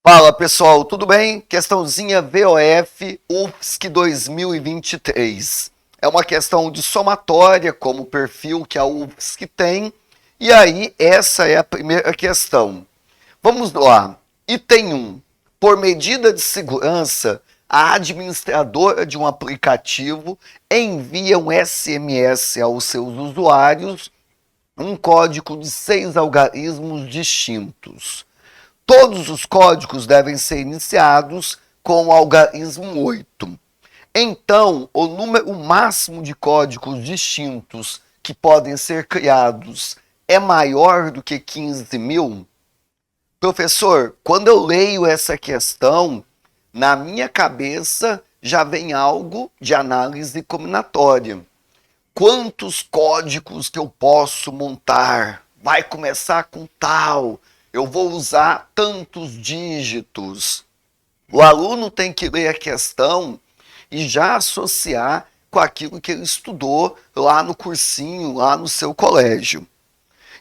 Fala pessoal, tudo bem? Questãozinha VOF UFSC 2023. É uma questão de somatória, como o perfil que a UFSC tem. E aí, essa é a primeira questão. Vamos lá. Item 1. Por medida de segurança, a administradora de um aplicativo envia um SMS aos seus usuários, um código de 6 algarismos distintos. Todos os códigos devem ser iniciados com o algarismo 8. Então, o número máximo de códigos distintos que podem ser criados é maior do que 15.000? Professor, quando eu leio essa questão, na minha cabeça já vem algo de análise combinatória. Quantos códigos que eu posso montar? Vai começar com tal, eu vou usar tantos dígitos. O aluno tem que ler a questão e já associar com aquilo que ele estudou lá no cursinho, lá no seu colégio.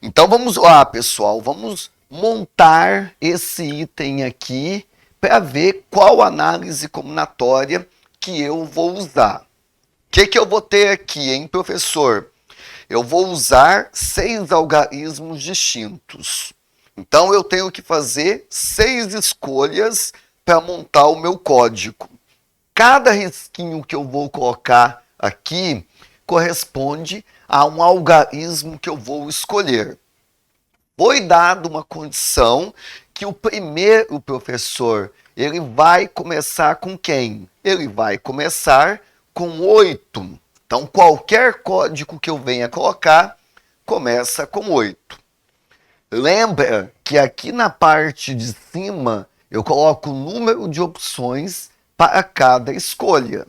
Então vamos lá, pessoal, vamos montar esse item aqui para ver qual análise combinatória que eu vou usar. O que eu vou ter aqui, hein, professor? Eu vou usar 6 algarismos distintos. Então eu tenho que fazer 6 escolhas para montar o meu código. Cada risquinho que eu vou colocar aqui corresponde a um algarismo que eu vou escolher. Foi dada uma condição que o primeiro professor, ele vai começar com quem? Ele vai começar com 8. Então qualquer código que eu venha colocar começa com 8. Lembra que aqui na parte de cima eu coloco o número de opções para cada escolha.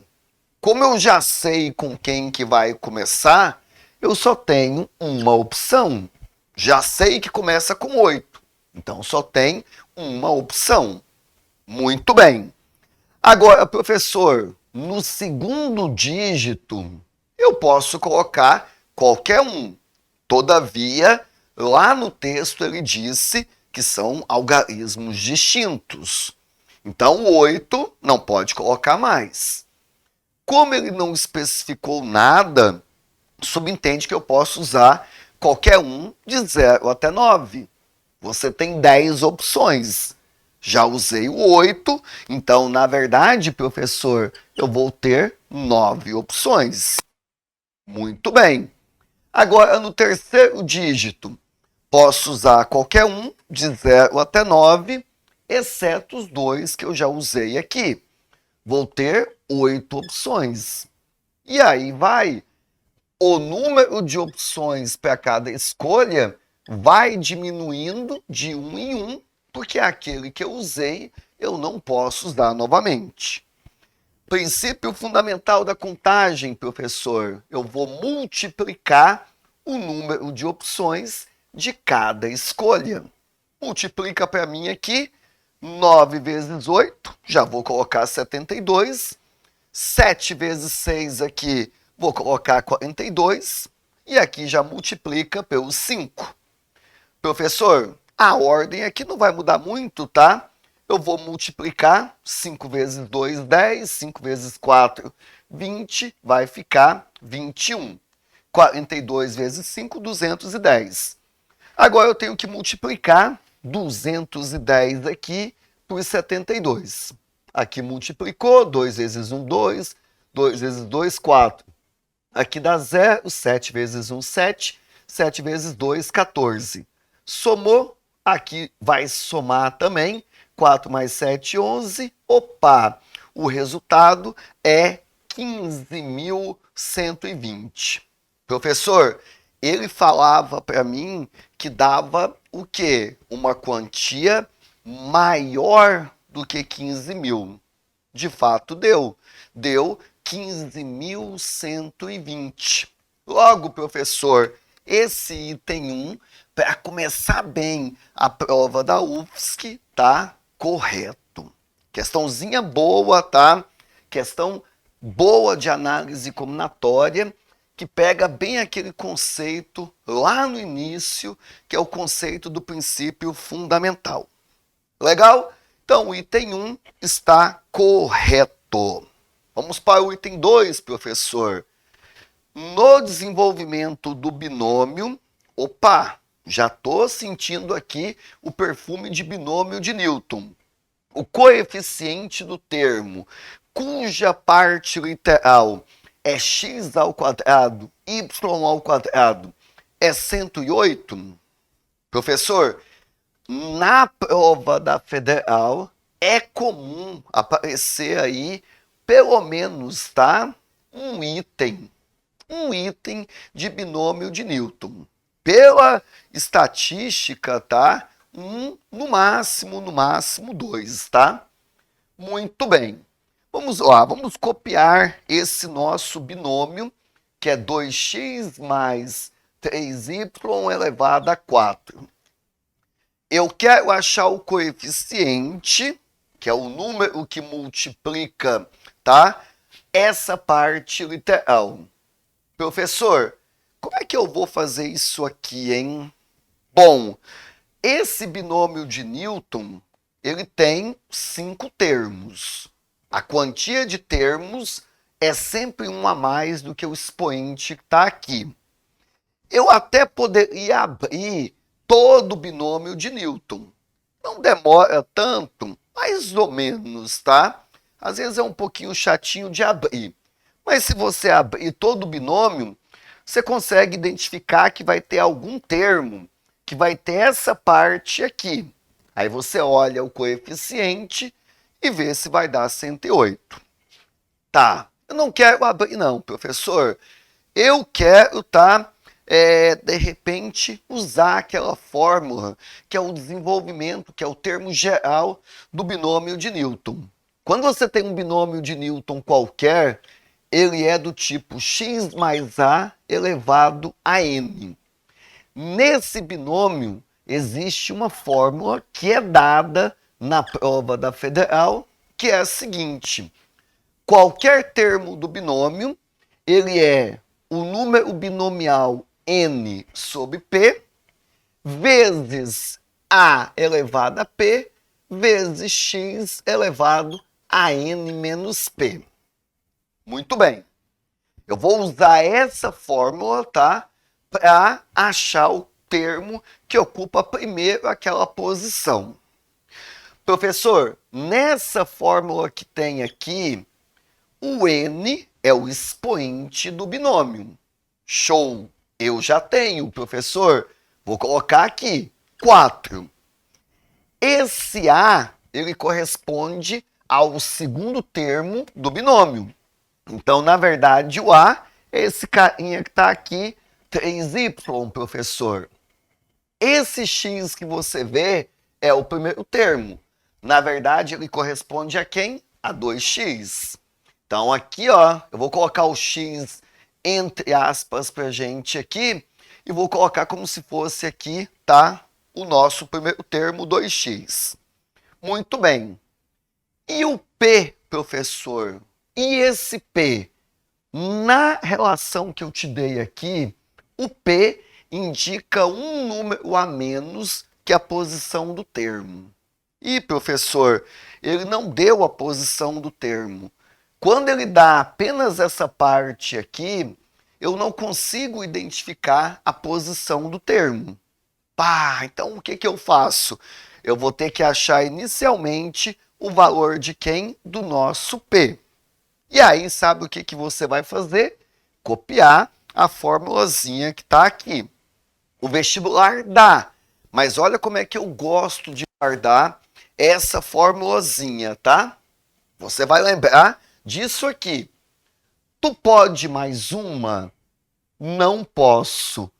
Como eu já sei com quem que vai começar, eu só tenho uma opção. Já sei que começa com 8, então só tem uma opção. Muito bem. Agora, professor, no segundo dígito eu posso colocar qualquer um. Todavia, lá no texto ele disse que são algarismos distintos. Então, o 8 não pode colocar mais. Como ele não especificou nada, subentende que eu posso usar qualquer um de 0 até 9. Você tem 10 opções. Já usei o 8, então, na verdade, professor, eu vou ter 9 opções. Muito bem. Agora, no terceiro dígito, posso usar qualquer um de 0 até 9, exceto os dois que eu já usei aqui. Vou ter 8 opções. E aí vai. O número de opções para cada escolha vai diminuindo de 1 em 1, porque aquele que eu usei eu não posso usar novamente. Princípio fundamental da contagem, professor. Eu vou multiplicar o número de opções de cada escolha. Multiplica para mim aqui 9 vezes 8, já vou colocar 72. 7 vezes 6 aqui, vou colocar 42. E aqui já multiplica pelo 5. Professor, a ordem aqui não vai mudar muito, tá? Eu vou multiplicar 5 vezes 2, 10, 5 vezes 4, 20, vai ficar 21. 42 vezes 5, 210. Agora eu tenho que multiplicar 210 aqui por 72. Aqui multiplicou, 2 vezes 1, 2, 2 vezes 2, 4. Aqui dá 0, 7 vezes 1, 7, 7 vezes 2, 14. Somou, aqui vai somar também, 4 mais 7, 11. Opa, o resultado é 15.120. Professor, ele falava para mim que dava o quê? Uma quantia maior do que 15.000. De fato deu. Deu 15.120. Logo, professor, esse item 1, para começar bem a prova da UFSC, tá correto. Questãozinha boa, tá? Questão boa de análise combinatória, que pega bem aquele conceito lá no início, que é o conceito do princípio fundamental. Legal? Então, o item 1 está correto. Vamos para o item 2, professor. No desenvolvimento do binômio, opa, já estou sentindo aqui o perfume de binômio de Newton. O coeficiente do termo, cuja parte literal é x ao quadrado, y ao quadrado, é 108? Professor, na prova da Federal é comum aparecer aí, pelo menos, tá? Um item de binômio de Newton. Pela estatística, tá? No máximo 2, tá? Muito bem. Vamos lá, vamos copiar esse nosso binômio, que é 2x mais 3y elevado a 4. Eu quero achar o coeficiente, que é o número que multiplica, tá? Essa parte literal. Professor, como é que eu vou fazer isso aqui, hein? Bom, esse binômio de Newton, ele tem 5 termos. A quantia de termos é sempre um a mais do que o expoente que está aqui. Eu até poderia abrir todo o binômio de Newton. Não demora tanto, mais ou menos, tá? Às vezes é um pouquinho chatinho de abrir. Mas se você abrir todo o binômio, você consegue identificar que vai ter algum termo que vai ter essa parte aqui. Aí você olha o coeficiente e vê se vai dar 108. Tá, eu não quero abrir não, professor. Eu quero, tá, de repente, usar aquela fórmula que é o desenvolvimento, que é o termo geral do binômio de Newton. Quando você tem um binômio de Newton qualquer, ele é do tipo x mais a elevado a n. Nesse binômio, existe uma fórmula que é dada na prova da Federal, que é a seguinte: qualquer termo do binômio, ele é o número binomial n sobre p, vezes a elevado a p, vezes x elevado a n menos p. Muito bem. Eu vou usar essa fórmula, tá? Para achar o termo que ocupa primeiro aquela posição. Professor, nessa fórmula que tem aqui, o n é o expoente do binômio. Show! Eu já tenho, professor. Vou colocar aqui 4. Esse a, ele corresponde ao segundo termo do binômio. Então, na verdade, o a é esse carinha que está aqui, 3y, professor. Esse x que você vê é o primeiro termo. Na verdade, ele corresponde a quem? A 2x. Então, aqui, ó, eu vou colocar o x entre aspas pra gente aqui e vou colocar como se fosse aqui, tá? O nosso primeiro termo, 2x. Muito bem. E o p, professor? E esse p? Na relação que eu te dei aqui, o p indica um número a menos que a posição do termo. E, professor, ele não deu a posição do termo. Quando ele dá apenas essa parte aqui, eu não consigo identificar a posição do termo. Pá, então o que eu faço? Eu vou ter que achar inicialmente o valor de quem? Do nosso P. E aí, sabe o que você vai fazer? Copiar a formulazinha que está aqui. O vestibular dá, mas olha como é que eu gosto de guardar essa formulazinha, tá? Você vai lembrar disso aqui. Tu pode mais uma? Não posso.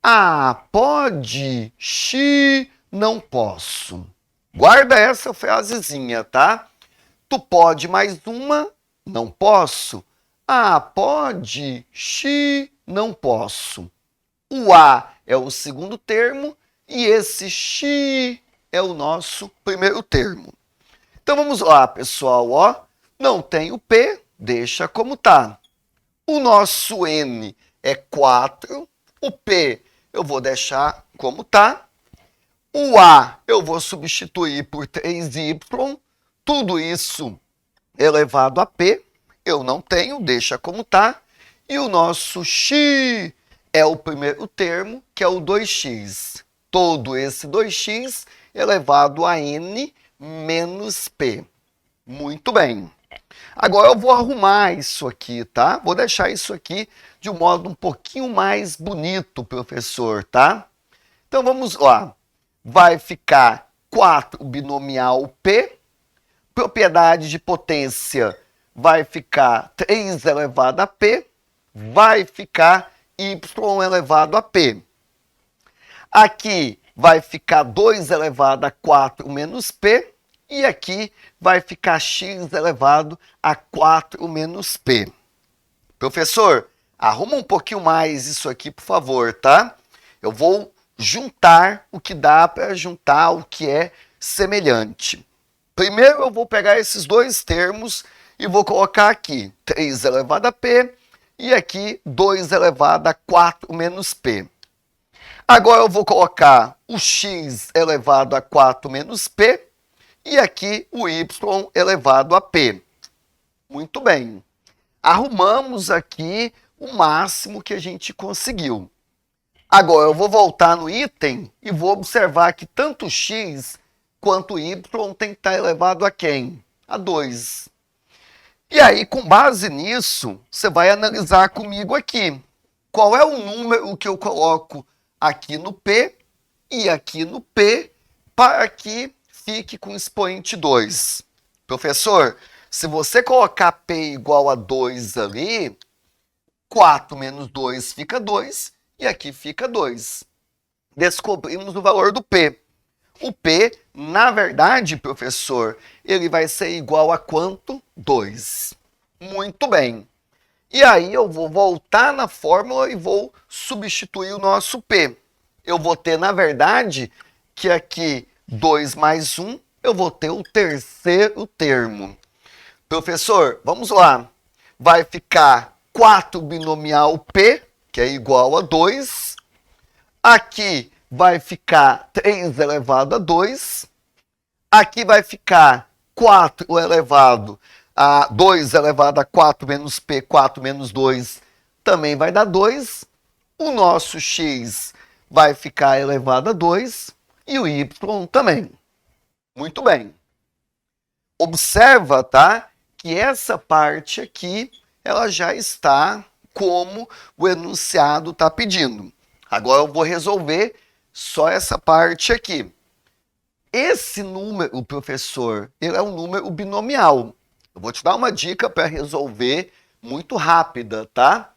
Ah, pode? Não posso. Guarda essa frasezinha, tá? Tu pode mais uma? Não posso. Ah, pode? Não posso. O a é o segundo termo e esse é o nosso primeiro termo. Então vamos lá, pessoal, ó. Não tem o p, deixa como tá. O nosso n é 4, o p eu vou deixar como tá. O A eu vou substituir por 3y, tudo isso elevado a P, eu não tenho, deixa como tá. E o nosso x é o primeiro termo, que é o 2x. Todo esse 2x elevado a n menos P. Muito bem. Agora eu vou arrumar isso aqui, tá? Vou deixar isso aqui de um modo um pouquinho mais bonito, professor, tá? Então vamos lá. Vai ficar 4 binomial P, propriedade de potência vai ficar 3 elevado a P, vai ficar y elevado a P. Aqui vai ficar 2 elevado a 4 menos P, e aqui vai ficar x elevado a 4 menos P. Professor, arruma um pouquinho mais isso aqui, por favor, tá? Eu vou juntar o que dá para juntar o que é semelhante. Primeiro eu vou pegar esses dois termos e vou colocar aqui 3 elevado a P e aqui 2 elevado a 4 menos P. Agora eu vou colocar o x elevado a 4 menos P e aqui o y elevado a P. Muito bem. Arrumamos aqui o máximo que a gente conseguiu. Agora eu vou voltar no item e vou observar que tanto x quanto y tem que estar elevado a quem? A 2. E aí, com base nisso, você vai analisar comigo aqui. Qual é o número que eu coloco aqui no P e aqui no P para que fique com expoente 2? Professor, se você colocar P igual a 2 ali, 4 menos 2 fica 2 e aqui fica 2. Descobrimos o valor do P. O P, na verdade, professor, ele vai ser igual a quanto? 2. Muito bem. E aí eu vou voltar na fórmula e vou substituir o nosso P. Eu vou ter, na verdade, que aqui 2 mais 1, eu vou ter o terceiro termo. Professor, vamos lá. Vai ficar 4 binomial P, que é igual a 2. Aqui vai ficar 3 elevado a 2. Aqui vai ficar 4 elevado a 2 elevado a 4 menos P, 4 menos 2, também vai dar 2. O nosso x vai ficar elevado a 2 e o y também. Muito bem. Observa, tá, que essa parte aqui, ela já está como o enunciado está pedindo. Agora eu vou resolver só essa parte aqui. Esse número, professor, ele é um número binomial. Eu vou te dar uma dica para resolver muito rápida, tá?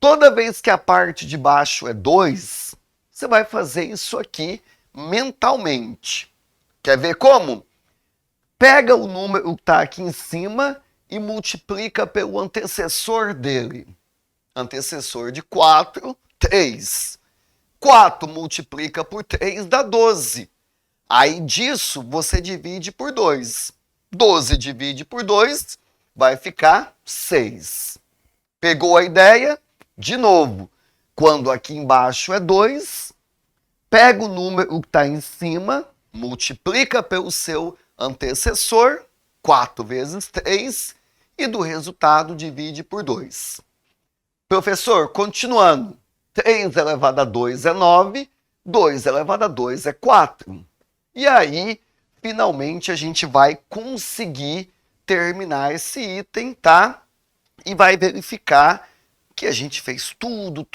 Toda vez que a parte de baixo é 2, você vai fazer isso aqui mentalmente. Quer ver como? Pega o número que está aqui em cima e multiplica pelo antecessor dele. Antecessor de 4, 3. 4 multiplica por 3 dá 12. Aí disso você divide por 2. 12 divide por 2 vai ficar 6. Pegou a ideia? De novo, quando aqui embaixo é 2, pega o número que está em cima, multiplica pelo seu antecessor, 4 vezes 3, e do resultado divide por 2. Professor, continuando, 3 elevado a 2 é 9, 2 elevado a 2 é 4. E aí, finalmente, a gente vai conseguir terminar esse item, tá? E vai verificar que a gente fez tudo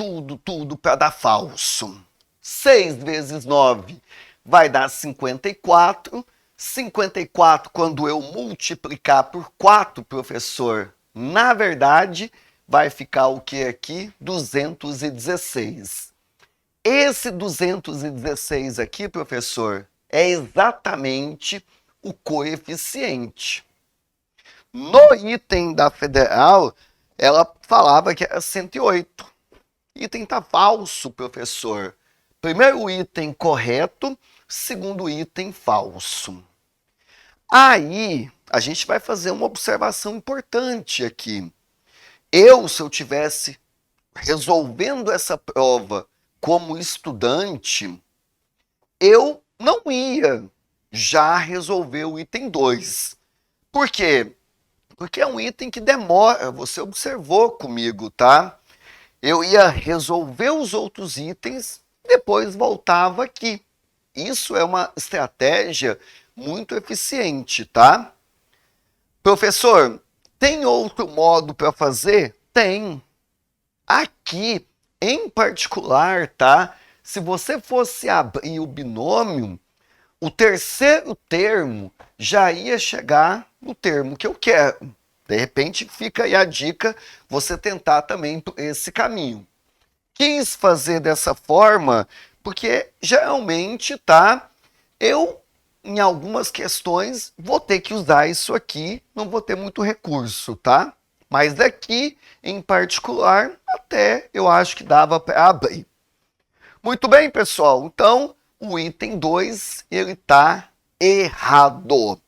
para dar falso. 6 vezes 9 vai dar 54. 54, quando eu multiplicar por 4, professor, na verdade, vai ficar o que aqui? 216. Esse 216 aqui, professor, é exatamente o coeficiente. No item da Federal, ela falava que era 108. Item está falso, professor. Primeiro item correto, segundo item falso. Aí, a gente vai fazer uma observação importante aqui. Se eu tivesse resolvendo essa prova como estudante, eu não ia já resolver o item 2. Por quê? Porque é um item que demora, você observou comigo, tá? Eu ia resolver os outros itens, depois voltava aqui. Isso é uma estratégia muito eficiente, tá? Professor, tem outro modo para fazer? Tem. Aqui, em particular, tá? Se você fosse abrir o binômio, o terceiro termo já ia chegar no termo que eu quero. De repente, fica aí a dica, você tentar também esse caminho. Quis fazer dessa forma porque geralmente, tá? Eu, em algumas questões, vou ter que usar isso aqui, não vou ter muito recurso, tá? Mas daqui, em particular, até eu acho que dava para abrir. Muito bem, pessoal. Então, o item 2, ele tá errado.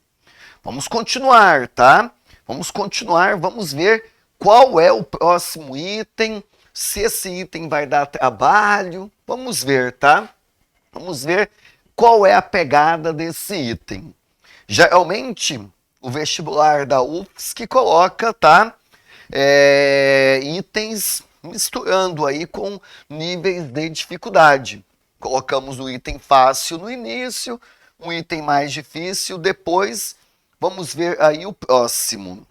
Vamos continuar, tá? Vamos continuar, vamos ver qual é o próximo item, se esse item vai dar trabalho. Vamos ver, tá? Vamos ver qual é a pegada desse item. Geralmente, o vestibular da UFSC coloca, tá? Itens misturando aí com níveis de dificuldade. Colocamos o item fácil no início, um item mais difícil depois. Vamos ver aí o próximo.